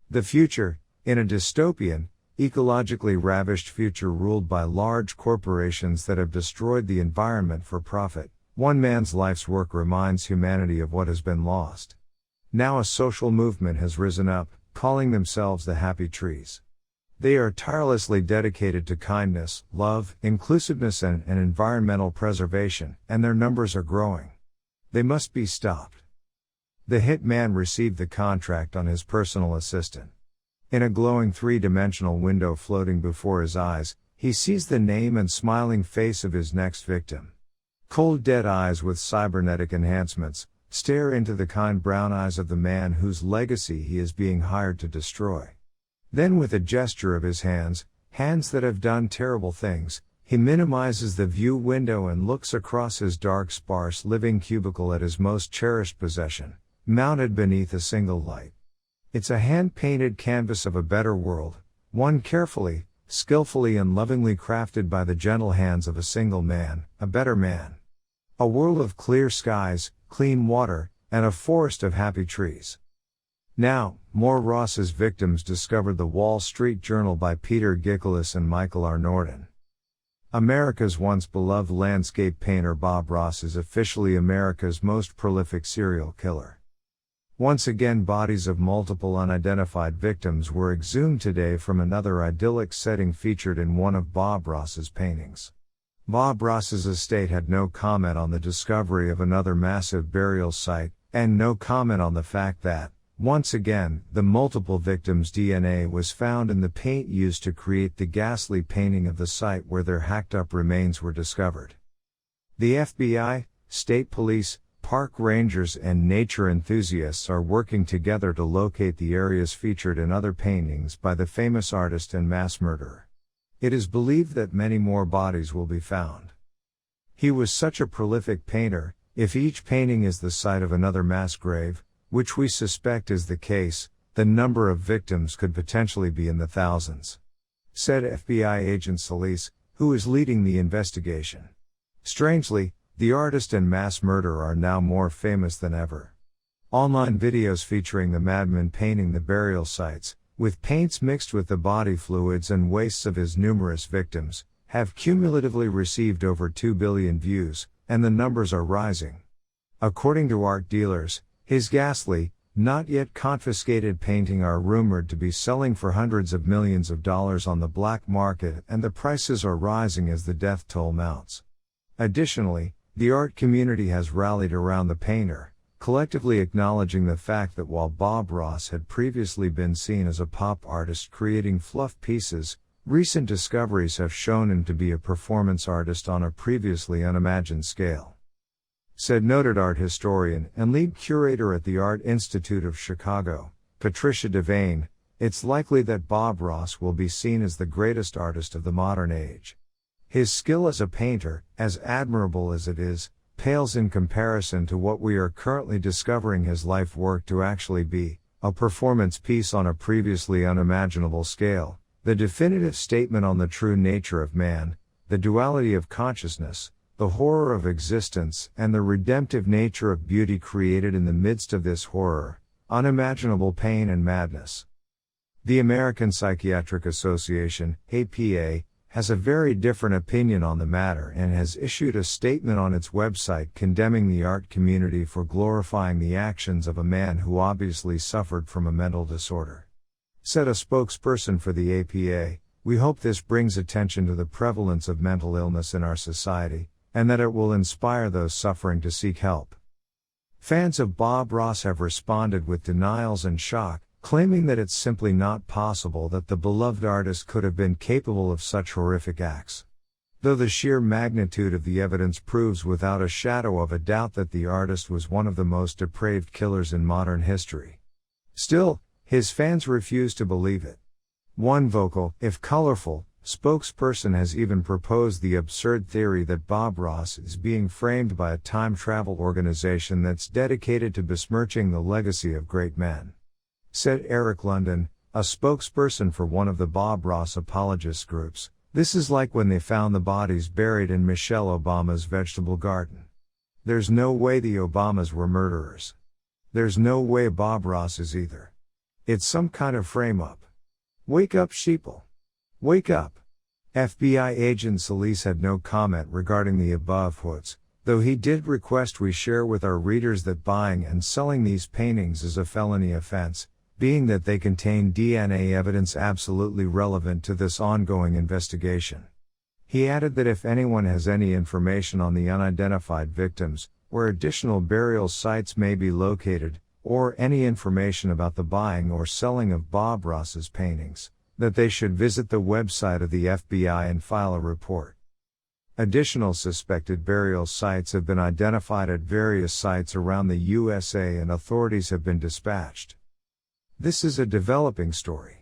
The future, in a dystopian, ecologically ravished future ruled by large corporations that have destroyed the environment for profit, one man's life's work reminds humanity of what has been lost. Now a social movement has risen up, calling themselves the Happy Trees. They are tirelessly dedicated to kindness, love, inclusiveness and environmental preservation, and their numbers are growing. They must be stopped. The hit man received the contract on his personal assistant. In a glowing three-dimensional window floating before his eyes, he sees the name and smiling face of his next victim. Cold dead eyes with cybernetic enhancements stare into the kind brown eyes of the man whose legacy he is being hired to destroy. Then with a gesture of his hands that have done terrible things, he minimizes the view window and looks across his dark sparse living cubicle at his most cherished possession, mounted beneath a single light. It's a hand-painted canvas of a better world, one carefully, skillfully and lovingly crafted by the gentle hands of a single man, a better man. A world of clear skies, clean water, and a forest of happy trees. Now, more Ross's victims discovered the Wall Street Journal by Peter Gickelis and Michael R. Norton. America's once beloved landscape painter Bob Ross is officially America's most prolific serial killer. Once again, bodies of multiple unidentified victims were exhumed today from another idyllic setting featured in one of Bob Ross's paintings. Bob Ross's estate had no comment on the discovery of another massive burial site, and no comment on the fact that, once again, the multiple victims' DNA was found in the paint used to create the ghastly painting of the site where their hacked-up remains were discovered. The FBI, state police, park rangers and nature enthusiasts are working together to locate the areas featured in other paintings by the famous artist and mass murderer. It is believed that many more bodies will be found. He was such a prolific painter, if each painting is the site of another mass grave, which we suspect is the case, the number of victims could potentially be in the thousands, said FBI agent Solis, who is leading the investigation. Strangely, the artist and mass murderer are now more famous than ever. Online videos featuring the madman painting the burial sites, with paints mixed with the body fluids and wastes of his numerous victims, have cumulatively received over 2 billion views, and the numbers are rising. According to art dealers, his ghastly, not yet confiscated painting are rumored to be selling for hundreds of millions of dollars on the black market, and the prices are rising as the death toll mounts. Additionally, the art community has rallied around the painter, collectively acknowledging the fact that while Bob Ross had previously been seen as a pop artist creating fluff pieces, recent discoveries have shown him to be a performance artist on a previously unimagined scale. Said noted art historian and lead curator at the Art Institute of Chicago, Patricia Devane, it's likely that Bob Ross will be seen as the greatest artist of the modern age. His skill as a painter, as admirable as it is, pales in comparison to what we are currently discovering his life work to actually be, a performance piece on a previously unimaginable scale, the definitive statement on the true nature of man, the duality of consciousness, the horror of existence and the redemptive nature of beauty created in the midst of this horror, unimaginable pain and madness. The American Psychiatric Association, APA, has a very different opinion on the matter and has issued a statement on its website condemning the art community for glorifying the actions of a man who obviously suffered from a mental disorder. Said a spokesperson for the APA, "We hope this brings attention to the prevalence of mental illness in our society, and that it will inspire those suffering to seek help." Fans of Bob Ross have responded with denials and shock, claiming that it's simply not possible that the beloved artist could have been capable of such horrific acts. Though the sheer magnitude of the evidence proves without a shadow of a doubt that the artist was one of the most depraved killers in modern history. Still, his fans refuse to believe it. One vocal, if colorful, spokesperson has even proposed the absurd theory that Bob Ross is being framed by a time travel organization that's dedicated to besmirching the legacy of great men. Said Eric London, a spokesperson for one of the Bob Ross apologist groups, "This is like when they found the bodies buried in Michelle Obama's vegetable garden. There's no way the Obamas were murderers. There's no way Bob Ross is either. It's some kind of frame-up. Wake up, sheeple. Wake up. FBI agent Solis had no comment regarding the above quotes, though he did request we share with our readers that buying and selling these paintings is a felony offense, being that they contain DNA evidence absolutely relevant to this ongoing investigation. He added that if anyone has any information on the unidentified victims, where additional burial sites may be located, or any information about the buying or selling of Bob Ross's paintings, that they should visit the website of the FBI and file a report. Additional suspected burial sites have been identified at various sites around the USA and authorities have been dispatched. This is a developing story.